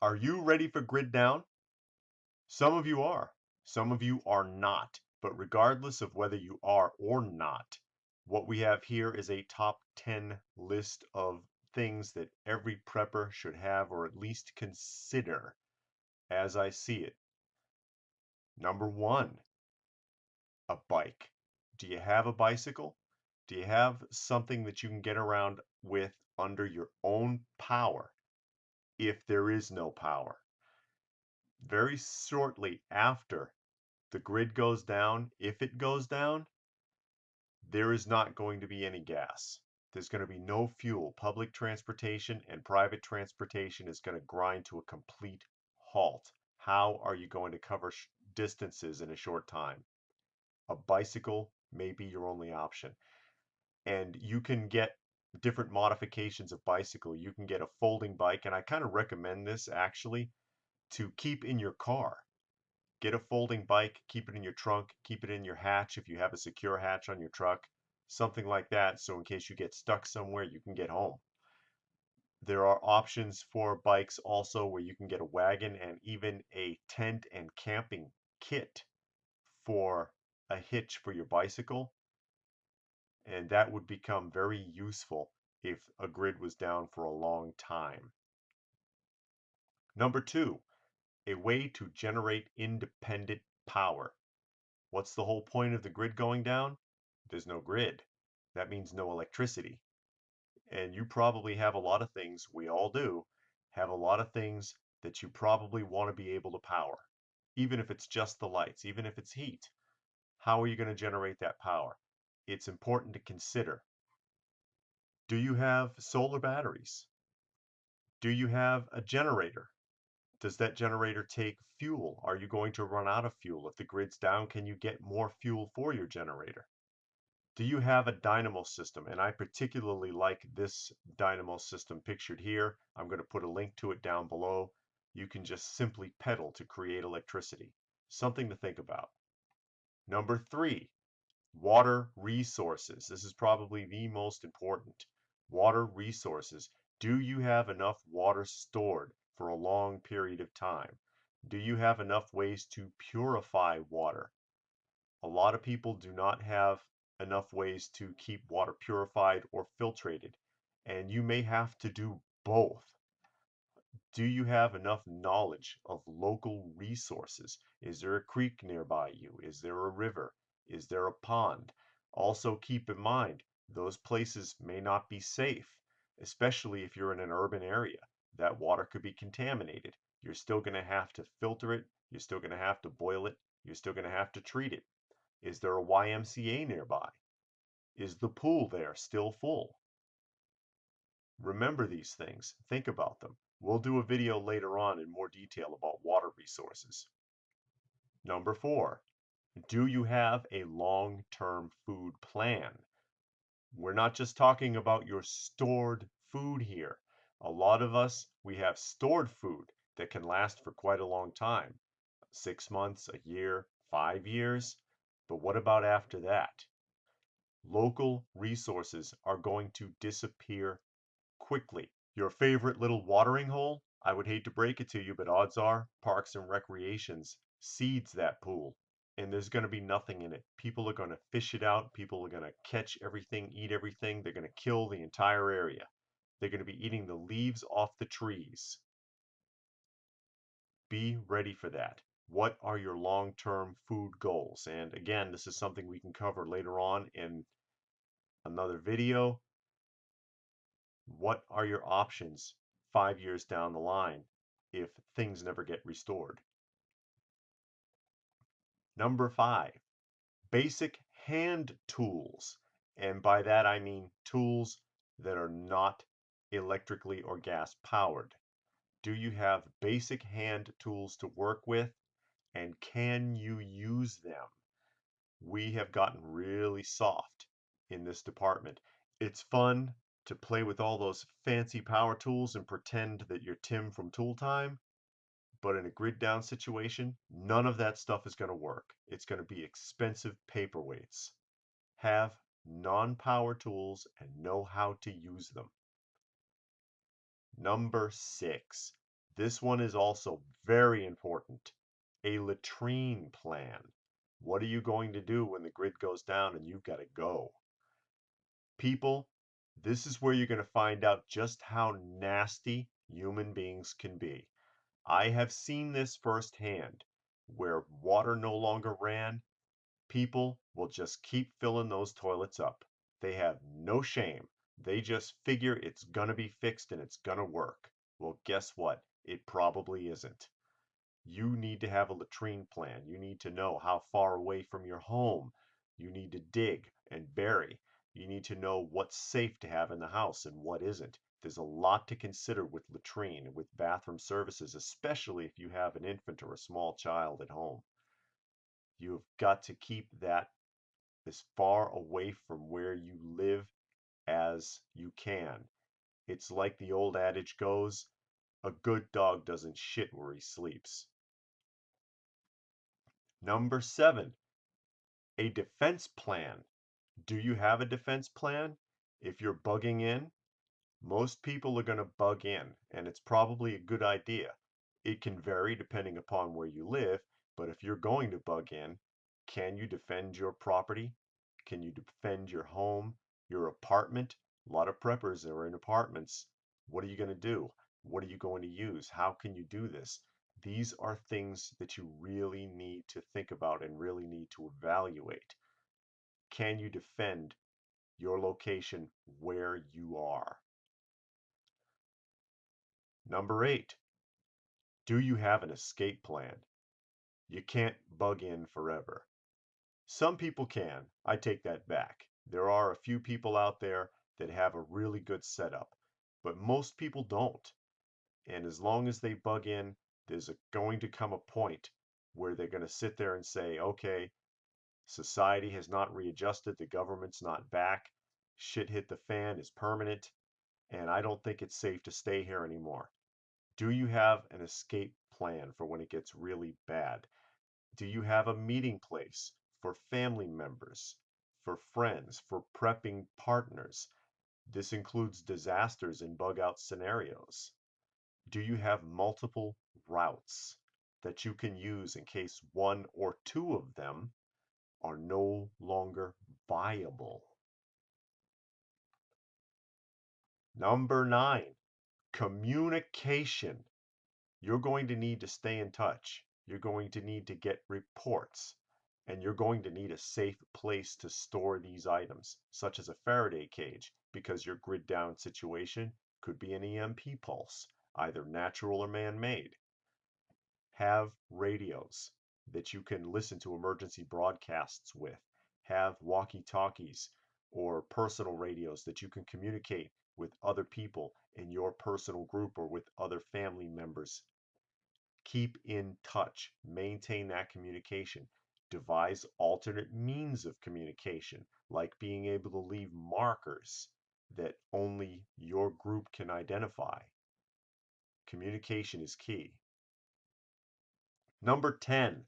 Are you ready for grid down? Some of you are. Some of you are not. But regardless of whether you are or not, what we have here is a top 10 list of things that every prepper should have or at least consider as I see it. Number one, a bike. Do you have a bicycle? Do you have something that you can get around with under your own power if there is no power? Very shortly after the grid goes down, if it goes down, there is not going to be any gas. There's going to be no fuel. Public transportation and private transportation is going to grind to a complete halt. How are you going to cover distances in a short time? A bicycle may be your only option. And you can get different modifications of bicycle. You can get a folding bike, and I kind of recommend this actually to keep in your car. Get a folding bike, keep it in your trunk, keep it in your hatch if you have a secure hatch on your truck, something like that, so in case you get stuck somewhere, you can get home. There are options for bikes also where you can get a wagon and even a tent and camping kit for a hitch for your bicycle, and that would become very useful if a grid was down for a long time. Number two, a way to generate independent power. What's the whole point of the grid going down? There's no grid. That means no electricity. And you probably have a lot of things, we all do, have a lot of things that you probably want to be able to power. Even if it's just the lights, even if it's heat. How are you going to generate that power? It's important to consider. Do you have solar batteries? Do you have a generator? Does that generator take fuel? Are you going to run out of fuel? If the grid's down, can you get more fuel for your generator? Do you have a dynamo system? And I particularly like this dynamo system pictured here. I'm going to put a link to it down below. You can just simply pedal to create electricity. Something to think about. Number three, water resources. This is probably the most important. Water resources. Do you have enough water stored for a long period of time? Do you have enough ways to purify water? A lot of people do not have enough ways to keep water purified or filtrated, and you may have to do both. Do you have enough knowledge of local resources? Is there a creek nearby you? Is there a river? Is there a pond? Also keep in mind, those places may not be safe, especially if you're in an urban area. That water could be contaminated. You're still going to have to filter it. You're still going to have to boil it. You're still going to have to treat it. Is there a YMCA nearby? Is the pool there still full? Remember these things. Think about them. We'll do a video later on in more detail about water resources. Number four, do you have a long-term food plan? We're not just talking about your stored food here. A lot of us, we have stored food that can last for quite a long time. 6 months, a year, 5 years. But what about after that? Local resources are going to disappear quickly. Your favorite little watering hole? I would hate to break it to you, but odds are Parks and Recreations seeds that pool, and there's going to be nothing in it. People are going to fish it out. People are going to catch everything, eat everything. They're going to kill the entire area. They're going to be eating the leaves off the trees. Be ready for that. What are your long-term food goals? And again, this is something we can cover later on in another video. What are your options 5 years down the line if things never get restored? Number five, basic hand tools. And by that I mean tools that are not electrically or gas powered. Do you have basic hand tools to work with, and can you use them? We have gotten really soft in this department. It's fun to play with all those fancy power tools and pretend that you're Tim from Tool Time, but in a grid down situation, none of that stuff is going to work. It's going to be expensive paperweights. Have non-power tools and know how to use them. Number six, This one is also very important. A latrine plan. What are you going to do when the grid goes down and you've got to go? People, this is where you're going to find out just how nasty human beings can be. I have seen this firsthand, where water no longer ran. People will just keep filling those toilets up. They have no shame. They just figure it's gonna be fixed and it's gonna work. Well, guess what? It probably isn't. You need to have a latrine plan. You need to know how far away from your home you need to dig and bury. You need to know what's safe to have in the house and what isn't. There's a lot to consider with latrine and with bathroom services, especially if you have an infant or a small child at home. You've got to keep that as far away from where you live as you can. It's like the old adage goes, a good dog doesn't shit where he sleeps. Number 7, a defense plan. Do you have a defense plan? If you're bugging in, most people are going to bug in, and it's probably a good idea. It can vary depending upon where you live, but if you're going to bug in, can you defend your property? Can you defend your home, your apartment? A lot of preppers are in apartments. What are you going to do? What are you going to use? How can you do this? These are things that you really need to think about and really need to evaluate. Can you defend your location where you are? Number 8, do you have an escape plan? You can't bug in forever. Some people can. I take that back. There are a few people out there that have a really good setup, but most people don't. And as long as they bug in, going to come a point where they're going to sit there and say, okay, society has not readjusted, the government's not back, shit hit the fan is permanent, and I don't think it's safe to stay here anymore. Do you have an escape plan for when it gets really bad? Do you have a meeting place for family members, for friends, for prepping partners? This includes disasters and bug out scenarios. Do you have multiple routes that you can use in case one or two of them are no longer viable? Number 9, communication. You're going to need to stay in touch. You're going to need to get reports, and you're going to need a safe place to store these items, such as a Faraday cage, because your grid down situation could be an EMP pulse, either natural or man-made. Have radios that you can listen to emergency broadcasts with. Have walkie-talkies or personal radios that you can communicate with other people in your personal group or with other family members. Keep in touch, maintain that communication, devise alternate means of communication, like being able to leave markers that only your group can identify. Communication is key. Number 10,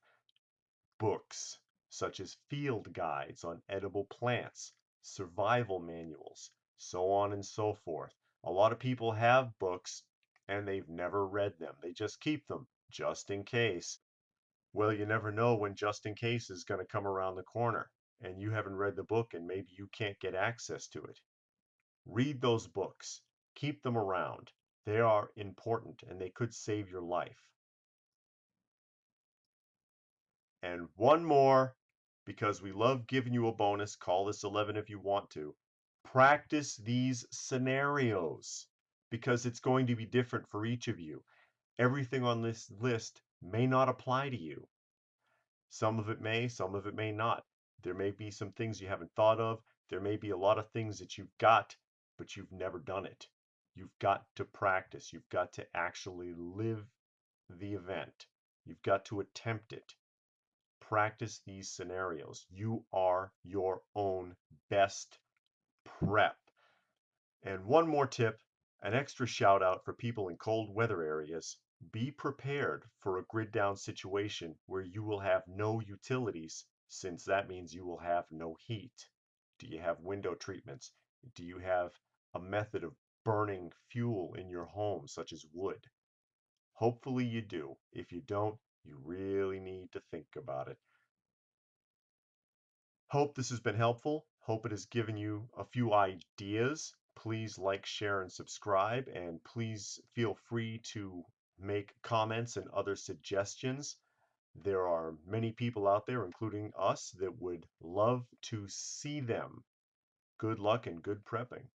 books, such as field guides on edible plants, survival manuals, so on and so forth. A lot of people have books and they've never read them. They just keep them just in case. Well, you never know when just in case is going to come around the corner and you haven't read the book and maybe you can't get access to it. Read those books. Keep them around. They are important and they could save your life. And one more, because we love giving you a bonus, call this 11 if you want to. Practice these scenarios because it's going to be different for each of you. Everything on this list may not apply to you. Some of it may, some of it may not. There may be some things you haven't thought of. There may be a lot of things that you've got, but you've never done it. You've got to practice. You've got to actually live the event. You've got to attempt it. Practice these scenarios. You are your own best prep. And one more tip, an extra shout out for people in cold weather areas. Be prepared for a grid down situation where you will have no utilities, since that means you will have no heat. Do you have window treatments? Do you have a method of burning fuel in your home, such as wood? Hopefully you do. If you don't, you really need to think about it. Hope this has been helpful. Hope it has given you a few ideas. Please like, share, and subscribe, and please feel free to make comments and other suggestions. There are many people out there, including us, that would love to see them. Good luck and good prepping.